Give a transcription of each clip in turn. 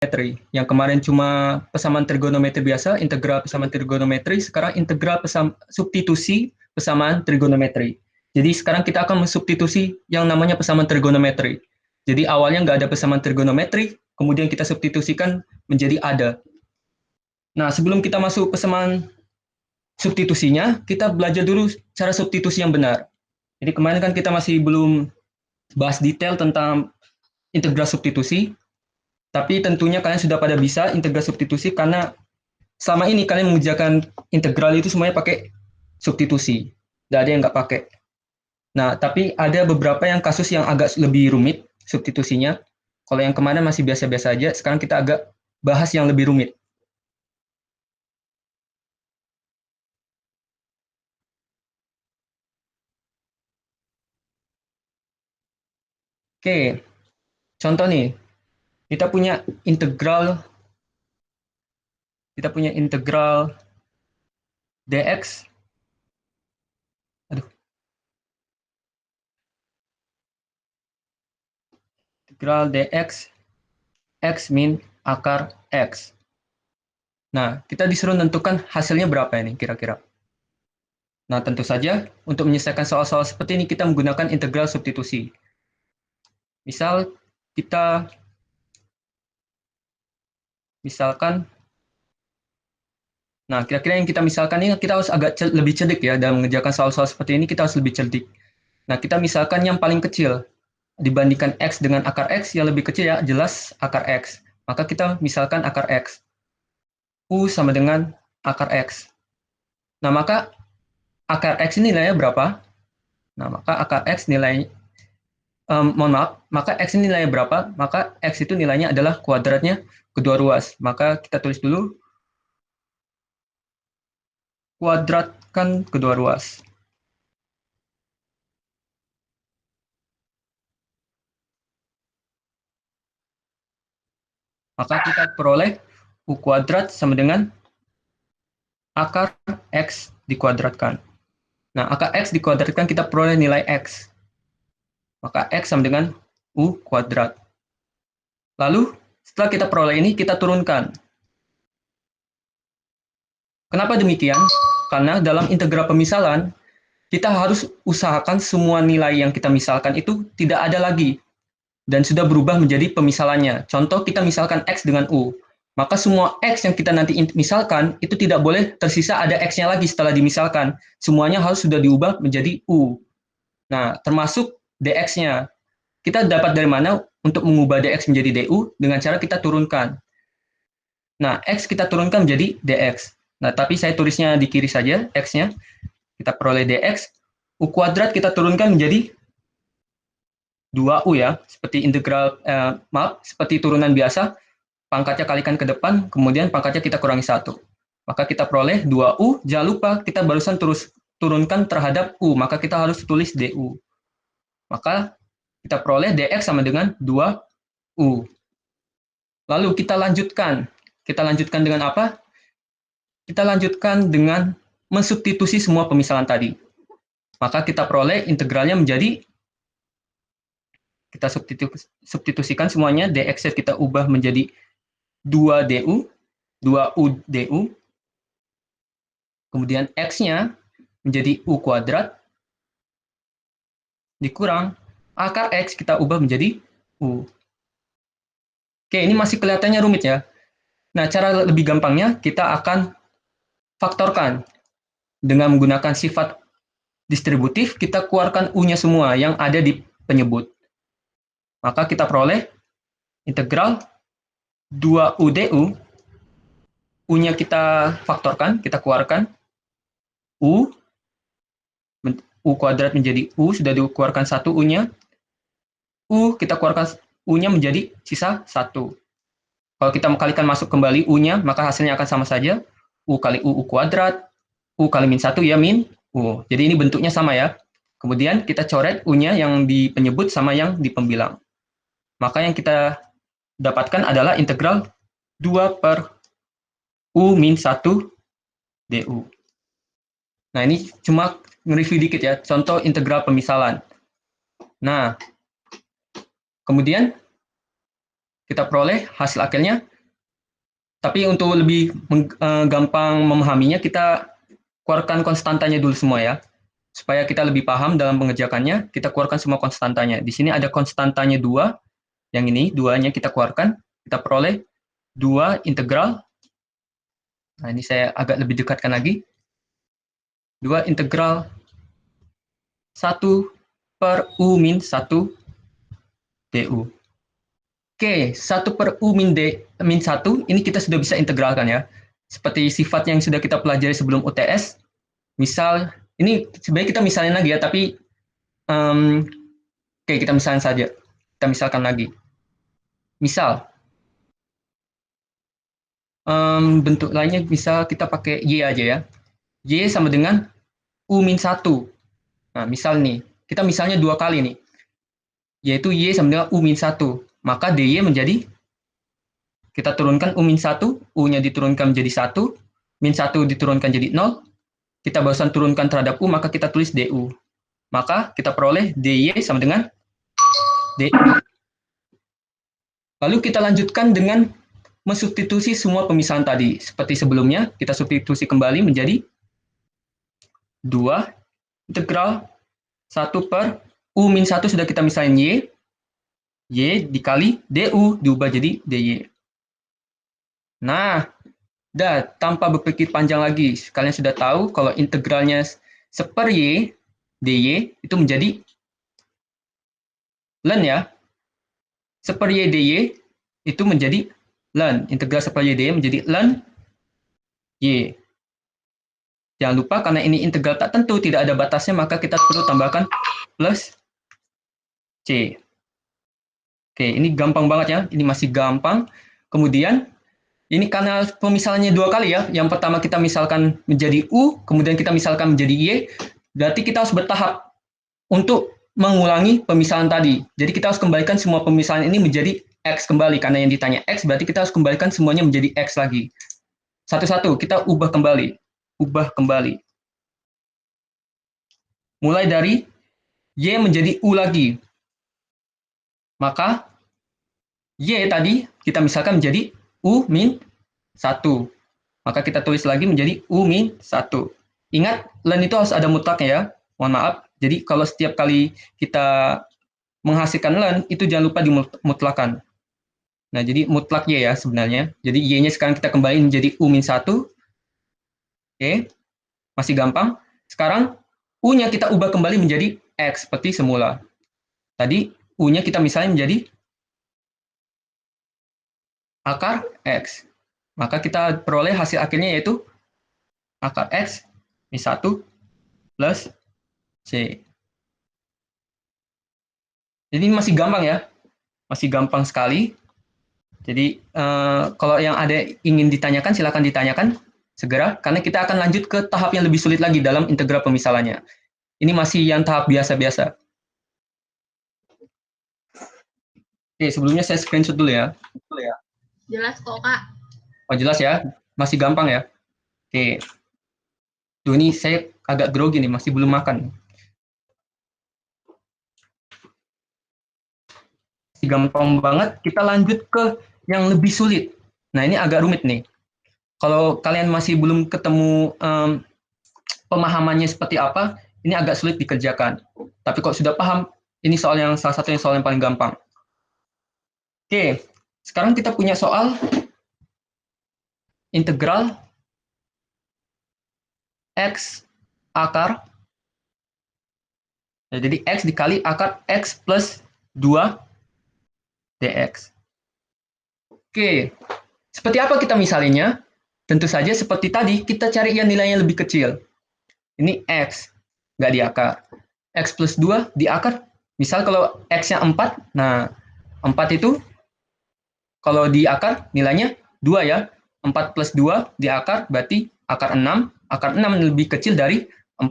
Yang kemarin cuma persamaan trigonometri biasa, integral persamaan trigonometri, sekarang integral substitusi persamaan trigonometri. Jadi sekarang kita akan mensubstitusi yang namanya persamaan trigonometri. Jadi awalnya nggak ada persamaan trigonometri, kemudian kita substitusikan menjadi ada. Nah, sebelum kita masuk persamaan substitusinya, kita belajar dulu cara substitusi yang benar. Jadi kemarin kan kita masih belum bahas detail tentang integral substitusi, tapi tentunya kalian sudah pada bisa integral substitusi karena selama ini kalian mengerjakan integral itu semuanya pakai substitusi. Tidak ada yang nggak pakai. Nah, tapi ada beberapa yang kasus yang agak lebih rumit substitusinya. Kalau yang kemarin masih biasa-biasa aja, sekarang kita agak bahas yang lebih rumit. Oke, contoh nih, kita punya integral dx. Integral dx x min akar x. Nah, kita disuruh menentukan hasilnya berapa ini kira-kira. Nah, tentu saja untuk menyelesaikan soal-soal seperti ini kita menggunakan integral substitusi. Misalkan, nah kira-kira yang kita misalkan ini kita harus agak lebih cerdik ya dalam mengerjakan soal-soal seperti ini kita harus lebih cerdik. Nah, kita misalkan yang paling kecil dibandingkan x dengan akar x yang lebih kecil ya jelas akar x. Maka kita misalkan akar x. U sama dengan akar x. Nah, maka akar x ini nilainya berapa? Nah, maka akar x nilainya maka x ini nilainya berapa? Maka x itu nilainya adalah kuadratnya kedua ruas. Maka kita tulis dulu kuadratkan kedua ruas. Maka kita peroleh u kuadrat sama dengan akar x dikuadratkan. Nah, akar x dikuadratkan kita peroleh nilai x. Maka x sama dengan u kuadrat. Lalu, setelah kita peroleh ini, kita turunkan. Kenapa demikian? Karena dalam integral pemisalan, kita harus usahakan semua nilai yang kita misalkan itu tidak ada lagi. Dan sudah berubah menjadi pemisalannya. Contoh, kita misalkan x dengan u. Maka semua x yang kita nanti misalkan, itu tidak boleh tersisa ada x-nya lagi setelah dimisalkan. Semuanya harus sudah diubah menjadi u. Nah, termasuk dx-nya. Kita dapat dari mana untuk mengubah dx menjadi du? Dengan cara kita turunkan. Nah, x kita turunkan menjadi dx. Nah, tapi saya tulisnya di kiri saja, x-nya. Kita peroleh dx. U kuadrat kita turunkan menjadi 2u ya, seperti integral, seperti turunan biasa, pangkatnya kalikan ke depan, kemudian pangkatnya kita kurangi 1. Maka kita peroleh 2u, jangan lupa kita barusan turunkan terhadap u, maka kita harus tulis du. Maka kita peroleh dx sama dengan 2u. Lalu kita lanjutkan. Kita lanjutkan dengan apa? Kita lanjutkan dengan mensubstitusi semua pemisalan tadi. Maka kita peroleh integralnya menjadi, kita substitusikan semuanya, dx kita ubah menjadi 2u du, kemudian x-nya menjadi u kuadrat, dikurang, akar x kita ubah menjadi u. Oke, ini masih kelihatannya rumit ya. Nah, cara lebih gampangnya, kita akan faktorkan. Dengan menggunakan sifat distributif, kita keluarkan u-nya semua yang ada di penyebut. Maka kita peroleh integral 2u du, u-nya kita faktorkan, kita keluarkan, u kuadrat menjadi u, sudah dikeluarkan 1 u-nya, kita keluarkan u-nya menjadi sisa 1. Kalau kita kalikan masuk kembali u-nya, maka hasilnya akan sama saja, u kali u kuadrat, u kali min 1 ya min u. Jadi ini bentuknya sama ya. Kemudian kita coret u-nya yang di penyebut sama yang di pembilang. Maka yang kita dapatkan adalah integral 2 per u min 1 du. Nah, ini cuma nge-review dikit ya, contoh integral pemisalan. Nah, kemudian kita peroleh hasil akhirnya Tapi untuk lebih gampang memahaminya, kita keluarkan konstantanya dulu semua ya. Supaya kita lebih paham dalam pengerjakannya, kita keluarkan semua konstantanya. Di sini ada konstantanya 2, yang ini, duanya kita keluarkan, kita peroleh 2 integral. Nah, ini saya agak lebih dekatkan lagi. 2 integral 1 per U min 1 du. Oke, 1 per U min 1, ini kita sudah bisa integralkan ya. Seperti sifat yang sudah kita pelajari sebelum UTS. Misal, ini sebenarnya kita misalin lagi ya, tapi oke, kita misalin saja. Kita misalkan lagi. Misal, bentuk lainnya bisa kita pakai Y aja ya. Y sama dengan U min 1. Nah, misal nih, kita misalnya 2 kali nih. Yaitu Y sama dengan U min 1. Maka DY menjadi, kita turunkan U min 1, U-nya diturunkan menjadi 1, min 1 diturunkan jadi 0, kita barusan turunkan terhadap U, maka kita tulis DU. Maka kita peroleh DY sama dengan DU. Lalu kita lanjutkan dengan mensubstitusi semua pemisahan tadi. Seperti sebelumnya, kita substitusi kembali menjadi 2 integral 1 per U min 1 sudah kita misalin Y, Y dikali DU diubah jadi DY. Nah, tanpa berpikir panjang lagi, kalian sudah tahu kalau integralnya seper Y, DY itu menjadi ln ya. Seper Y DY itu menjadi ln. Integral seper Y DY menjadi ln Y. Jangan lupa karena ini integral tak tentu, tidak ada batasnya, maka kita perlu tambahkan plus C. Oke, ini gampang banget ya. Ini masih gampang. Kemudian, ini karena pemisahannya 2 kali ya. Yang pertama kita misalkan menjadi U, kemudian kita misalkan menjadi Y. Berarti kita harus bertahap untuk mengulangi pemisahan tadi. Jadi kita harus kembalikan semua pemisahan ini menjadi X kembali. Karena yang ditanya X, berarti kita harus kembalikan semuanya menjadi X lagi. Satu-satu, kita ubah kembali. Ubah kembali. Mulai dari Y menjadi U lagi. Maka Y tadi kita misalkan menjadi U min 1. Maka kita tulis lagi menjadi U min 1. Ingat, ln itu harus ada mutlaknya ya. Mohon maaf. Jadi kalau setiap kali kita menghasilkan ln, itu jangan lupa dimutlakan. Nah, jadi mutlak Y ya sebenarnya. Jadi Y-nya sekarang kita kembali menjadi U min 1. Oke, masih gampang. Sekarang U-nya kita ubah kembali menjadi X seperti semula. Tadi U-nya kita misalnya menjadi akar X. Maka kita peroleh hasil akhirnya yaitu akar X min 1 plus C. Jadi ini masih gampang ya. Masih gampang sekali. Jadi kalau yang ada ingin ditanyakan, silakan ditanyakan segera, karena kita akan lanjut ke tahap yang lebih sulit lagi dalam integral pemisalannya. Ini masih yang tahap biasa-biasa. Oke, sebelumnya saya screenshot dulu ya. Jelas kok, Kak. Oh, jelas ya? Masih gampang ya? Oke. Tuh, ini saya agak grogi nih, masih belum makan. Masih gampang banget, kita lanjut ke yang lebih sulit. Nah, ini agak rumit nih. Kalau kalian masih belum ketemu pemahamannya seperti apa, ini agak sulit dikerjakan. Tapi kalau sudah paham, ini salah satu soal yang paling gampang. Oke, sekarang kita punya soal integral X akar. Ya, jadi X dikali akar X plus 2 dx. Oke, seperti apa kita misalnya? Tentu saja seperti tadi, kita cari yang nilainya lebih kecil. Ini X, nggak di akar. X plus 2 di akar. Misal kalau X-nya 4, nah 4 itu kalau di akar nilainya 2 ya. 4 plus 2 di akar berarti akar 6. Akar 6 lebih kecil dari 4.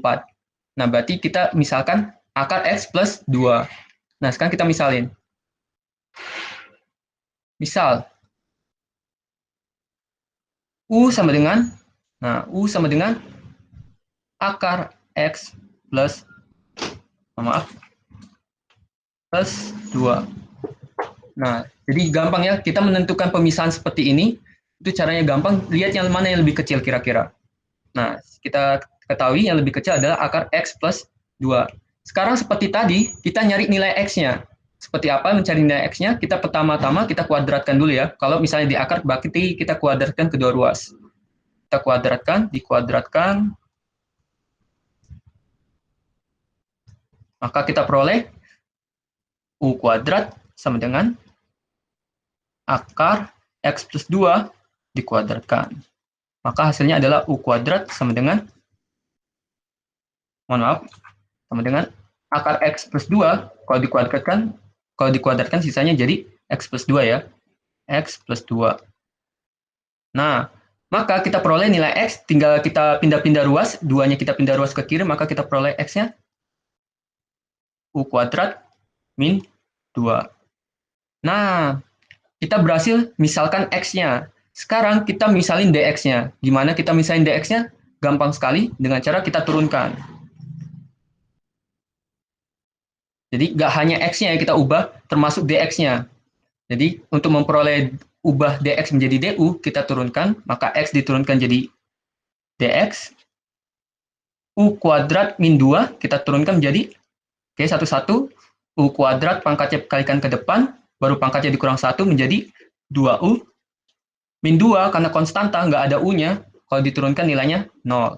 Nah, berarti kita misalkan akar X plus 2. Nah, sekarang kita misalin. Misal, U sama dengan, U sama dengan akar X plus, plus 2. Nah, jadi gampang ya, kita menentukan pemisahan seperti ini. Itu caranya gampang, lihat yang mana yang lebih kecil kira-kira. Nah, kita ketahui yang lebih kecil adalah akar X plus 2. Sekarang seperti tadi, kita nyari nilai X-nya. Seperti apa mencari nilai X-nya? Kita pertama-tama kita kuadratkan dulu ya. Kalau misalnya di akar, berarti kita kuadratkan kedua ruas. Kita kuadratkan, dikuadratkan. Maka kita peroleh U kuadrat sama dengan akar X plus 2 dikuadratkan. Maka hasilnya adalah U kuadrat sama dengan, mohon maaf, sama dengan akar X plus 2, kalau dikuadratkan sisanya jadi X plus 2 ya. X plus 2. Nah, maka kita peroleh nilai X, tinggal kita pindah-pindah ruas, 2-nya kita pindah ruas ke kiri, maka kita peroleh X-nya U kuadrat min 2. Nah, kita berhasil misalkan X-nya. Sekarang kita misalin DX-nya. Gimana kita misalin DX-nya? Gampang sekali, dengan cara kita turunkan. Jadi, nggak hanya X-nya yang kita ubah, termasuk DX-nya. Jadi, untuk memperoleh ubah DX menjadi DU, kita turunkan, maka X diturunkan jadi DX. U kuadrat min 2, kita turunkan menjadi, oke, 1, U kuadrat pangkatnya kalikan ke depan, baru pangkatnya dikurang 1 menjadi 2U. Min 2, karena konstanta, nggak ada U-nya, kalau diturunkan nilainya 0.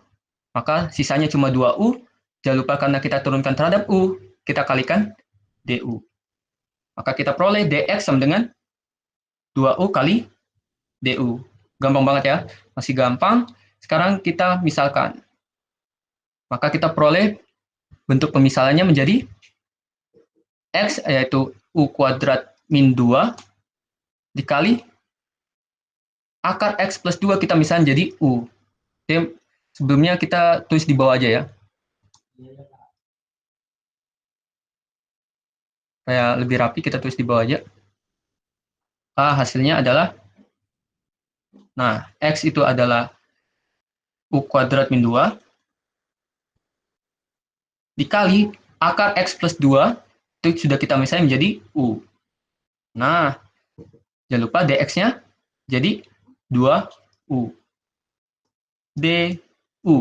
Maka sisanya cuma 2U, jangan lupa karena kita turunkan terhadap U, kita kalikan DU. Maka kita peroleh DX sama dengan 2U kali DU. Gampang banget ya, masih gampang. Sekarang kita misalkan. Maka kita peroleh bentuk pemisalannya menjadi X, yaitu U kuadrat min 2, dikali akar X plus 2 kita misalkan jadi U. Oke, sebelumnya kita tulis di bawah aja ya. Kayak lebih rapi, kita tulis di bawah aja. Hasilnya adalah, nah, X itu adalah U kuadrat min 2, dikali akar X plus 2, itu sudah kita misalnya menjadi U. Nah, jangan lupa DX-nya jadi 2U. DU.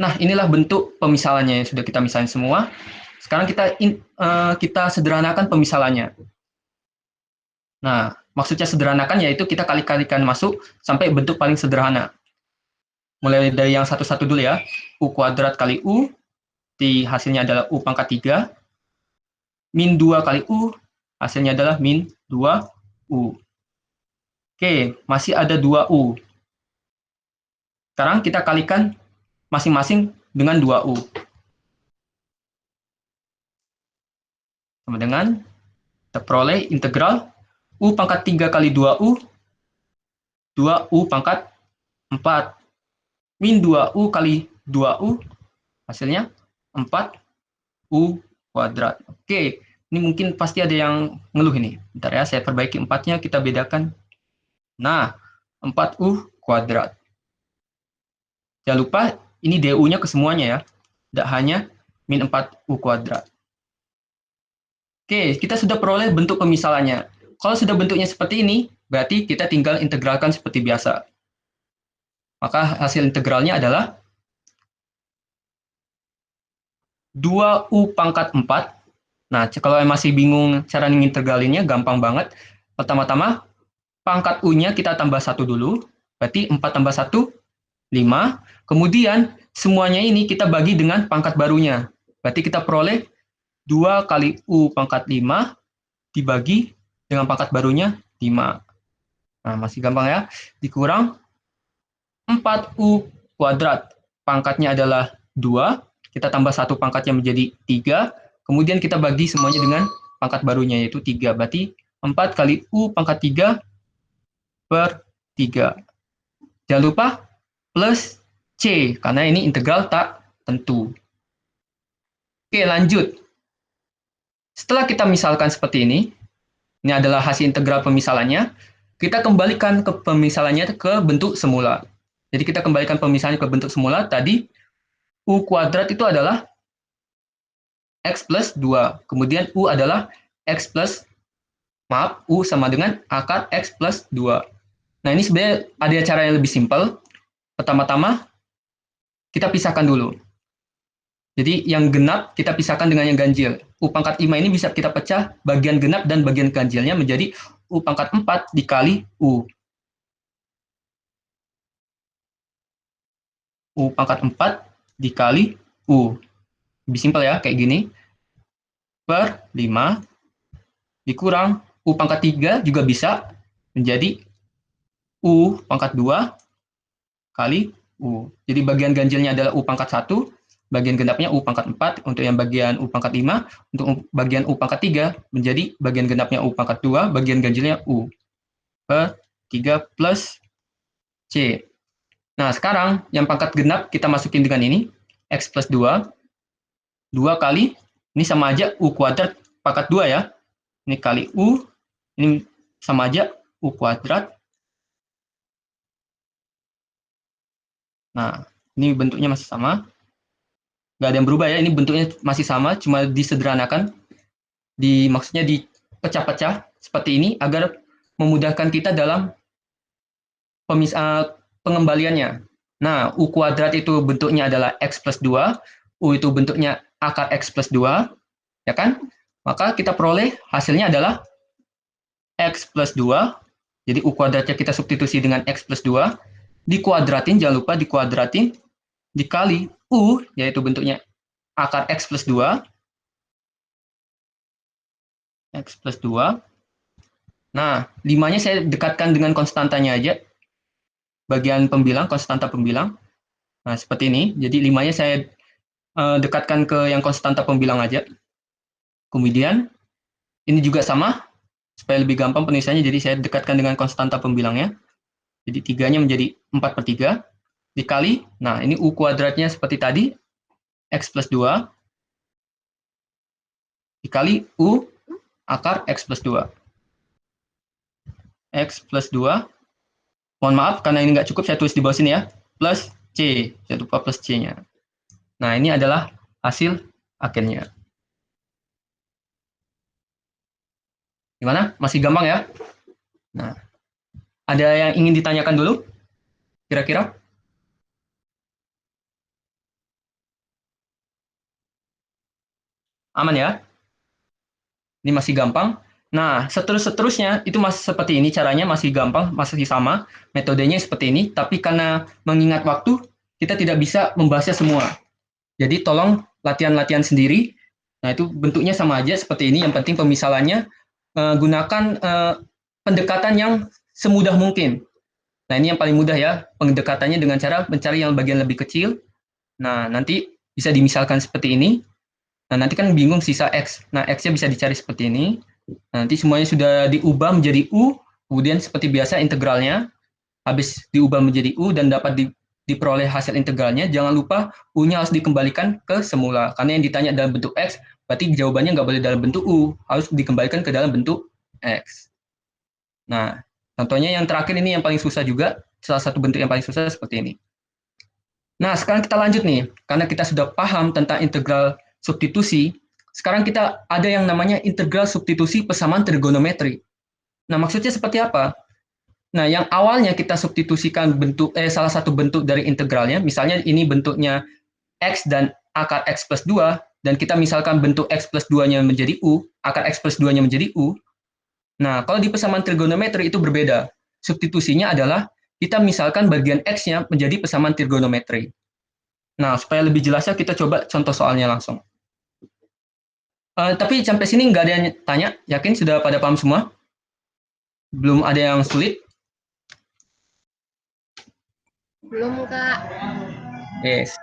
Nah, inilah bentuk pemisalannya yang sudah kita misalin semua. Sekarang kita sederhanakan pemisalannya. Nah, maksudnya sederhanakan yaitu kita kali-kalikan masuk sampai bentuk paling sederhana. Mulai dari yang satu-satu dulu ya. U kuadrat kali U, di hasilnya adalah U pangkat 3. Min 2 kali U, hasilnya adalah min 2U. Oke, masih ada 2U. Sekarang kita kalikan masing-masing dengan 2U. Sama dengan, kita peroleh integral U pangkat 3 kali 2U, 2U pangkat 4. Min 2U kali 2U, hasilnya 4U kuadrat. Oke, ini mungkin pasti ada yang ngeluh ini. Bentar ya, saya perbaiki 4-nya, kita bedakan. Nah, 4U kuadrat. Jangan lupa, ini DU-nya ke semuanya ya. Tidak hanya min 4U kuadrat. Oke, kita sudah peroleh bentuk pemisalannya. Kalau sudah bentuknya seperti ini, berarti kita tinggal integralkan seperti biasa. Maka hasil integralnya adalah 2U pangkat 4. Nah, kalau masih bingung cara mengintegralinnya, gampang banget. Pertama-tama, pangkat U-nya kita tambah 1 dulu. Berarti 4 tambah 1, 5. Kemudian, semuanya ini kita bagi dengan pangkat barunya. Berarti kita peroleh 2 kali U pangkat 5 dibagi dengan pangkat barunya 5. Nah, masih gampang ya. Dikurang 4U kuadrat. Pangkatnya adalah 2. Kita tambah 1 pangkatnya menjadi 3. Kemudian kita bagi semuanya dengan pangkat barunya, yaitu 3. Berarti 4 kali U pangkat 3 per 3. Jangan lupa plus C, karena ini integral tak tentu. Oke, lanjut. Setelah kita misalkan seperti ini adalah hasil integral pemisalannya, kita kembalikan ke pemisalannya ke bentuk semula. Jadi kita kembalikan pemisalannya ke bentuk semula, tadi U kuadrat itu adalah X plus 2. Kemudian U adalah U sama dengan akar X plus 2. Nah, ini sebenarnya ada cara yang lebih simpel. Pertama-tama, kita pisahkan dulu. Jadi yang genap kita pisahkan dengan yang ganjil. U pangkat 5 ini bisa kita pecah bagian genap dan bagian ganjilnya menjadi U pangkat 4 dikali U. U pangkat 4 dikali U. Lebih simpel ya, kayak gini. Per 5 dikurang U pangkat 3 juga bisa menjadi U pangkat 2 kali U. Jadi bagian ganjilnya adalah U pangkat 1, bagian genapnya U pangkat 4, untuk yang bagian U pangkat 5, untuk bagian U pangkat 3 menjadi bagian genapnya U pangkat 2, bagian ganjilnya U. Per 3 plus C. Nah, sekarang yang pangkat genap kita masukin dengan ini, X plus 2, 2 kali, ini sama aja U kuadrat pangkat 2 ya, ini kali U, ini sama aja U kuadrat. Nah, ini bentuknya masih sama. Nggak ada yang berubah ya, ini bentuknya masih sama, cuma disederhanakan. Maksudnya dipecah-pecah seperti ini agar memudahkan kita dalam pengembaliannya. Nah, U kuadrat itu bentuknya adalah X plus 2, U itu bentuknya akar X plus 2, ya kan? Maka kita peroleh hasilnya adalah X plus 2, jadi U kuadratnya kita substitusi dengan X plus 2, dikuadratin, jangan lupa dikuadratin, dikali U, yaitu bentuknya akar X plus 2, X plus 2. Nah, 5-nya saya dekatkan dengan konstantanya aja, bagian pembilang, konstanta pembilang. Nah, seperti ini, jadi 5-nya saya dekatkan ke yang konstanta pembilang aja. Kemudian, ini juga sama, supaya lebih gampang penulisannya, jadi saya dekatkan dengan konstanta pembilangnya. Jadi 3-nya menjadi 4/3, dikali, nah ini U kuadratnya seperti tadi, X plus 2, dikali U akar X plus 2. X plus 2, mohon maaf karena ini nggak cukup, saya tulis di bawah sini ya, plus C, saya lupa plus C-nya. Nah, ini adalah hasil akhirnya. Gimana? Masih gampang ya? Nah, ada yang ingin ditanyakan dulu? Kira-kira? Aman ya? Ini masih gampang. Nah, seterusnya itu masih seperti ini, caranya masih gampang, masih sama, metodenya seperti ini, tapi karena mengingat waktu, kita tidak bisa membahasnya semua. Jadi tolong latihan-latihan sendiri. Nah, itu bentuknya sama aja seperti ini, yang penting pemisalannya gunakan pendekatan yang semudah mungkin. Nah, ini yang paling mudah ya, pendekatannya dengan cara mencari yang bagian lebih kecil. Nah, nanti bisa dimisalkan seperti ini. Nah, nanti kan bingung sisa X. Nah, X-nya bisa dicari seperti ini. Nah, nanti semuanya sudah diubah menjadi U, kemudian seperti biasa integralnya, habis diubah menjadi U dan dapat diperoleh hasil integralnya, jangan lupa U-nya harus dikembalikan ke semula. Karena yang ditanya dalam bentuk X, berarti jawabannya nggak boleh dalam bentuk U, harus dikembalikan ke dalam bentuk X. Nah, contohnya yang terakhir ini yang paling susah juga, salah satu bentuk yang paling susah seperti ini. Nah, sekarang kita lanjut nih, karena kita sudah paham tentang integral substitusi, sekarang kita ada yang namanya integral substitusi persamaan trigonometri. Nah, maksudnya seperti apa? Nah, yang awalnya kita substitusikan salah satu bentuk dari integralnya, misalnya ini bentuknya X dan akar X plus 2, dan kita misalkan bentuk X plus 2-nya menjadi U, akar X plus 2-nya menjadi U. Nah, kalau di persamaan trigonometri itu berbeda. Substitusinya adalah kita misalkan bagian X-nya menjadi persamaan trigonometri. Nah, supaya lebih jelasnya kita coba contoh soalnya langsung. Tapi sampai sini nggak ada yang tanya, yakin sudah pada paham semua? Belum ada yang sulit? Belum, Kak. Yes.